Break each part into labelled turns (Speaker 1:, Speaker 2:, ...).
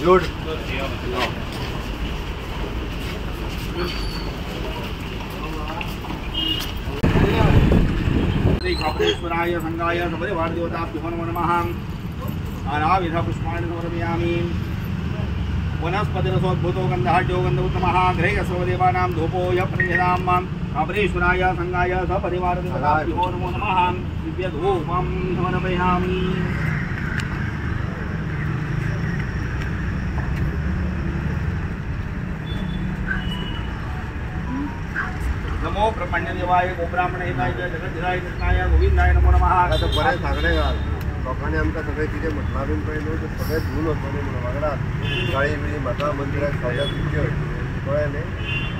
Speaker 1: Load Shri खापरेश्वराय संगाय सपरिवार देवताभ्यो नमः। नानाविध पुष्पाणि समर्पयामि। वनस्पतिरसोद्भूतो गन्धः गन्धोत्तमः गृहस्वदेवानां धूपो यः प्रतिष्ठां खापरेश्वराय संगाय सपरिवार देवताभ्यो नमो नमः। दिव्यधूपं समर्पयामि। नमो ब्रह्मण्यदेवाय गोब्राह्मणहिताय जगद्धिराय कृष्णाय गोविंदाय नमो नमः।
Speaker 2: आता बरेच सांगणे घाल लोकांनी आमकां सगळें कितें म्हटलां बीन पळय न्हू तें सगळें धुवन वचोनी म्हणून वांगडाच काळी बिळी माता मंदिराक सगळ्या तुमचे कळ्ळें न्ही।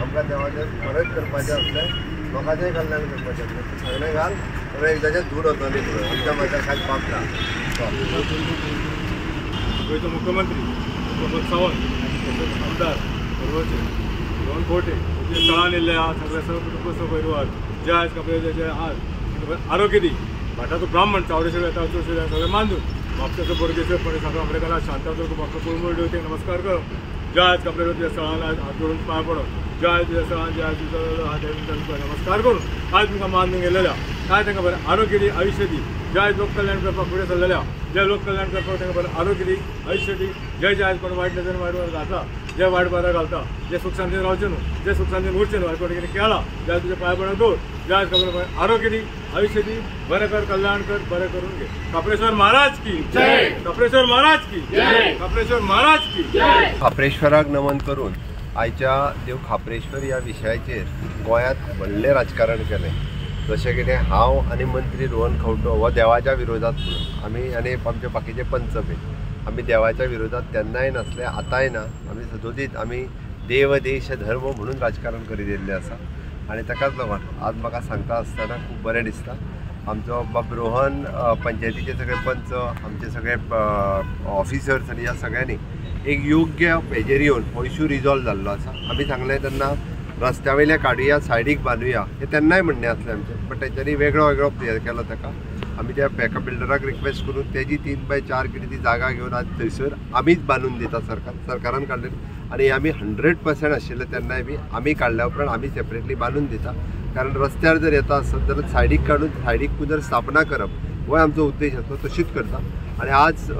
Speaker 2: आमकां देवाचें बरेंच करपाचें आसलें, लोकांचेंय कल्याण करपाचें आसलें। सगळें घाल सगळें एकदाचें धुवन वचोनी म्हणून आमच्या मताक कांयच पाप ना।
Speaker 3: गोंयचो मुख्यमंत्री प्रमोद सावंत आमदार पर्वचे रोहन स्थळान येयल्ले आहा सगळे सर्व परिवार जे आज खापरेश्वराचे आज आरोग्य दी भाटाचो ब्राह्मण चावडेश्वर येता चडशे सगळे मानून म्हापशाचो बोडगेश्वरपणे सगळो आमडेकरां शांताचो म्हाका कुळमूळ देवतेक नमस्कार करप। जे आज खापरेश्वराच्या स्थळान आज हात जोडून पांय पडप। जे आज स्थळान जे आज नमस्कार करून आज तुमकां मान दिवंक गेलेल्या काय तांकां बरें आरोग्य दी आयुश्य दी। जे आज लोक कल्याण करपाक फुडें सरलेल्या जे लोक कल्याण करपाक तांकां बरें आरोग्य दी आयुश्य दी। जे आज कोण वायट नजरेन वायट घालता जे वायट बारा घालता जे सुख शांतीन रावचे न्हू जे सुख शांतीन उरचे न्हू कोणी कितें केलां जे तुजे पांय पडून दवर जे आज खबर आरोग्य दी आयुश्य दी बरें कर कल्याण कर बरें करून घे। खापरेश्वर महाराज की जय। खापरेश्वर महाराज की जय। खापरेश्वर महाराज की जय।
Speaker 2: खापरेश्वराक नमन करून आयच्या देव खापरेश्वर ह्या विशयाचेर गोंयांत व्हडलें राजकारण केलें। जशें कितें हांव आनी मंत्री रोहन खंवटो हो देवाच्या विरोधात म्हणून आमी आनी आमचे बाकीचे पंच बीन आमी देवाच्या विरोधात तेन्नाय नासले आतांय ना। आमी सदोदीत आमी देव देश धर्म म्हणून राजकारण करीत येयल्लें आसा आनी ताकाच लागून आज म्हाका सांगता आसतना खूब बरें दिसता। आमचो बाब रोहन पंचायतीचे सगळे पंच आमचे सगळे ऑफिसर्स आनी ह्या सगळ्यांनी एक योग्य हेजेर येवन हो इश्यू रिजॉल्व जाल्लो आसा। आमी सांगलें तेन्ना रस्त्या वयले काडुया सायडीक बांदुया हें तेन्नाय म्हणणें आसलें आमचें, बट तेंच्यांनी वेगळो वेगळो हें केलो ताका। आमी त्या एका बिल्डराक रिक्वेस्ट करून तेजी 3/4 कितें ती जागा घेवन आज थंयसर आमीच बांदून दिता सरकारान काडलेली आनी आमी 100% आशिल्ले तेन्नाय बी आमी काडल्या उपरांत आमी सेपरेटली बांदून दिता। कारण रस्त्यार जर येता आसत जाल्यार सायडीक काडून सायडीक जर स्थापना करप हो आमचो उद्देश आसता, तशीच करता। आनी आज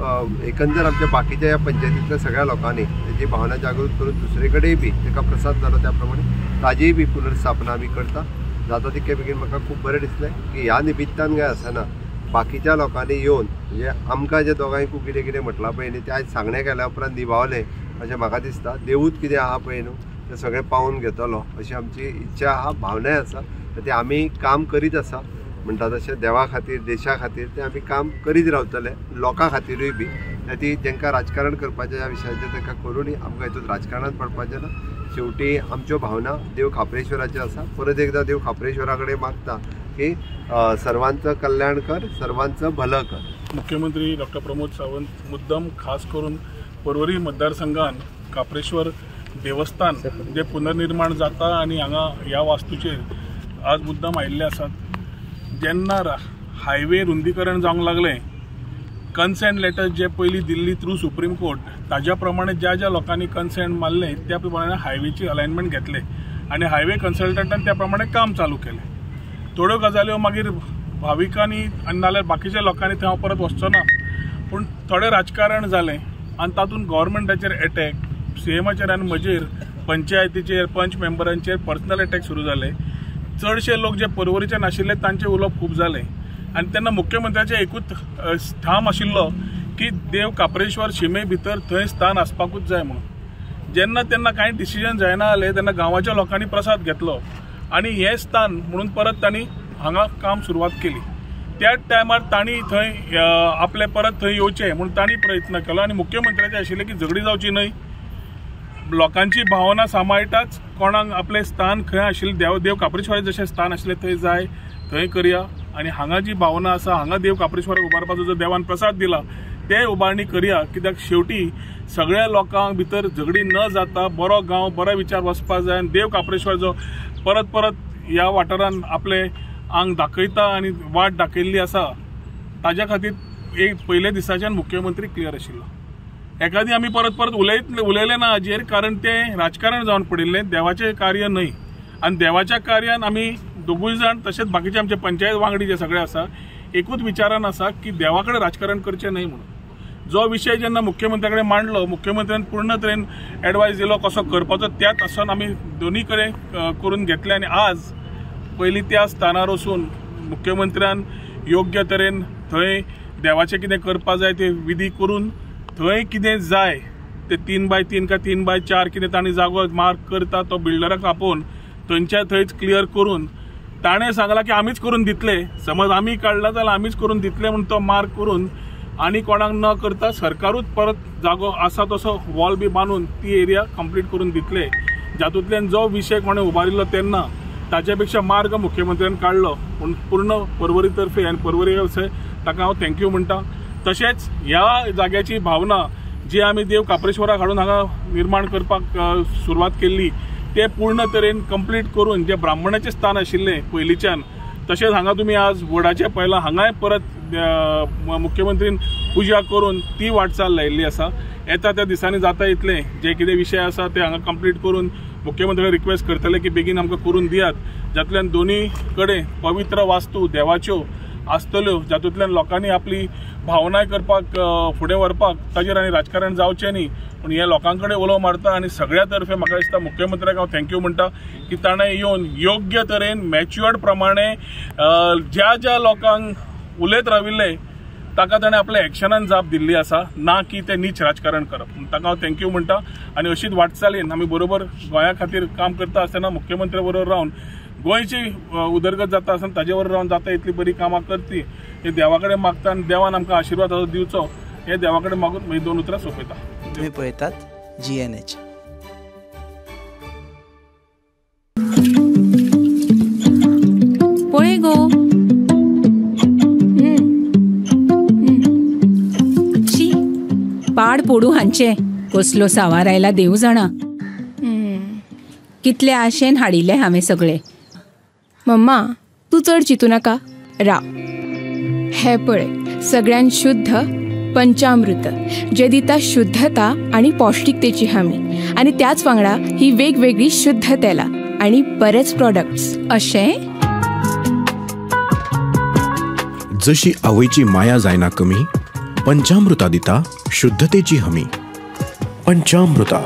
Speaker 2: एकंदर आमच्या बाकीच्या ह्या पंचायतींतल्या सगळ्या लोकांनी तेजी भावना जागृत करून दुसरे कडेन बी ताका प्रसाद जालो त्या प्रमाणे ताजीय बी पुनर्स्थापना आमी करता। जाता तितके बेगीन म्हाका खूब बरें दिसलें की ह्या निमित्तान काय आसना बाकीच्या लोकांनी येवन म्हणजे आमकां जे दोगांयकू कितें कितें म्हटलां पळय न्ही तें आयज सांगणें केल्या उपरांत निभावलें अशें म्हाका दिसता। देवूत कितें आहा पळय न्हू तें सगळें पावून घेतलो अशी आमची इच्छा आहा, भावनाय आसा। तें आमी काम करीत आसा म्हणटा तशें देवा खातीर देशा खातीर तें आमी काम करीत रावतले, लोकां खातीरूय बी। ती जेंकां राजकारण करपाचें ह्या विशयाचें तांकां करूनय आमकां हितून राजकारणांत पडपाचें ना। शेवटी आमच्यो भावना देव खापरेश्वराच्यो आसा। परत एकदां देव खापरेश्वरा कडेन मागता की सर्वांचं कल्याण कर, सर्वांचं भलं कर।
Speaker 3: मुख्यमंत्री डॉक्टर प्रमोद सावंत मुद्दम खास करून पर्वरी मतदारसंघान खापरेश्वर देवस्थान जे पुनर्निर्माण जाता आनी हांगा ह्या वास्तूचेर आज मुद्दम आयिल्ले आसात। जेन्ना हायवे रुंदीकरण जावंक लागलें कन्सेंट लेटर जे पयलीं दिल्ली थ्रू सुप्रीम कोर्ट ताज्या प्रमाणे ज्या ज्या लोकांनी कन्सेंट मारलें त्या प्रमाणे हायवेची अलायनमेंट घेतले आनी हायवे कन्सल्टंटान त्या प्रमाणे काम चालू केलें। थोड्यो गजाल्यो मागीर भाविकांनी आनी नाल्यार बाकीच्या लोकांनी थंय हांव परत वचचो ना, पूण थोडें राजकारण जालें आनी तातूंत गव्हर्मेंटाचेर एटॅक सीएमाचेर आनी म्हजेर पंचायतीचेर पंच मेंबरांचेर पर्सनल एटॅक सुरू जाले। चडशे लोक जे पर्वरीचे नाशिल्ले तांचें उलोवप खूब जालें आनी तेन्ना मुख्यमंत्र्याचें एकूच ठाम आशिल्लो की देव खापरेश्वर शिमे भितर थंय स्थान आसपाकूच जाय म्हणून। जेन्ना तेन्ना कांय डिसिजन जायना जालें तेन्ना गांवाच्या लोकांनी प्रसाद घेतलो आनी हें स्थान म्हणून परत तांणी हांगा काम सुरवात केली। त्याच टायमार तांणी थंय आपले परत थंय येवचें म्हणून तांणी प्रयत्न केलो आनी मुख्यमंत्र्याचें आशिल्लें की झगडी जावची न्हय, लोकांची भावना सांबाळटाच कोणाक आपलें स्थान खंय आशिल्लें देव खापरेश्वराचें जशें स्थान आशिल्लें थंय जाय थंय करया आनी हांगा जी भावना आसा हांगा देव खापरेश्वराक उबारपाचो जो देवान प्रसाद दिला ते उबारणी करया। कित्याक शेवटी सगळ्या लोकांक भितर झगडी न जाता बरो गांव बरे विचार वचपाक जाय आनी देव खापरेश्वर जो परत परत ह्या वाठारान आपले आंग दाखयता आनी वाट दाखयल्ली आसा ताज्या खातीर एक पयले दिसाच्यान मुख्यमंत्री क्लियर आशिल्लो। एखादी आम्ही परत परत उलयले ना हाजेर, कारण ते राजकारण जावन पडिल्लें, देवाचें कार्य न्हय. आनी देवाच्या कार्यान आमी दोगूय जाण तशेंच बाकीचे आमचे पंचायत वांगडी जे सगळे आसा एकूच विचारान आसा की देवा कडेन राजकारण करचें न्हय म्हणून. जो विशय जेन्ना मुख्यमंत्र्या कडेन मांडलो, मुख्यमंत्र्यान पूर्ण तरेन एडवायस दिलो कसो करपाचो, त्याच आसन आमी दोनी कडेन करून घेतले. आनी आज पयलीं त्या स्थानार वचून मुख्यमंत्र्यान योग्य तरेन थंय देवाचें कितें करपा जाय ते विधी करून थंय कितें जाय ते 3x3 का 3x4 कितें तांणी जागो मार्क करता तो बिल्डराक आपोवन थंयच्या थंयच क्लियर करून ताणें सांगलां की आमीच करून दितले. समज आमी काडला जाल्यार आमीच करून दितले म्हणून तो मार्क करून आनी कोणाक न करता सरकारूच परत जागो आसा तसो वॉल बी बांदून ती एरिया कंप्लीट करून दितले. जातूंतल्यान जो विशय कोणें उबारिल्लो तेन्ना ताचे पेक्षा मार्ग मुख्यमंत्र्यान काडलो पूण पूर्ण परवरी तर्फे आनी परवरी ताका हांव थँक्यू म्हणटा. तशेंच ह्या जाग्याची भावना जी आमी देव काप्रेश्वराक हाडून हांगा निर्माण करपाक सुरवात केल्ली ते पूर्ण तरेन कंप्लीट करून जे ब्राह्मणाचें स्थान आशिल्लें पयलींच्यान, तशेंच हांगा तुमी आज वडाचे पयला हांगाय परत मुख्यमंत्रीन पुजा करून ती वाटचाल लायिल्ली आसा. येता त्या दिसांनी जाता इतले जे कितें विशय आसा ते हांगा कंप्लीट करून मुख्यमंत्र्याक रिक्वेस्ट करतले की बेगीन आमकां करून दियात, जातूंतल्यान दोनी कडेन पवित्र वास्तू देवाच्यो आसतल्यो, जातूंतल्यान लोकांनी आपली भावनाय करपाक फुडें व्हरपाक ताजेर आनी राजकारण जावचें न्ही. पूण हे लोकां कडेन उलो मारता आनी सगळ्या तर्फे म्हाका दिसता मुख्यमंत्र्याक हांव थँक्यू म्हणटा की ताणें येवन योग्य तरेन मॅच्युअर्ड प्रमाणे ज्या ज्या लोकांक उलयत राविल्ले ताका ताणें आपल्या एक्शनान जाप दिल्ली आसा, ना की ते नीच राजकारण करप. ताका हांव थँक्यू म्हणटा आनी अशीच वाटचालीन आमी बरोबर गोंया खातीर काम करता आसतना मुख्यमंत्र्या बरोबर रावन गोंयची उदरगत जाता आसतना ताजे बरोबर रावन जाता इतली बरी कामां करची हे देवा कडेन मागता आनी देवान आमकां आशिर्वाद दिवचो हे देवा कडेन मागून म्हजी 2 उतरां सोंपयता.
Speaker 4: तुम्ही पळयतात GNH.
Speaker 5: पळय गो, शी पाड पडू हांचे, कसलो सावार आयला देव जाणा. कितले आशेन हाडिल्ले हांवें सगळे.
Speaker 6: मम्मा तू चड चितू नाका, राव. हे पळय सगळ्यात शुद्ध पंचामृत जे दिता शुद्धता आणि पौष्टिकतेची हमी, आणि त्याच वांगडा ही वेगवेगळी शुद्ध तेलां आणि बरेच प्रोडक्ट्स अशें.
Speaker 7: जशी आवयची माया जायना कमी, पंचामृता दिता शुद्धतेची हमी. पंचामृता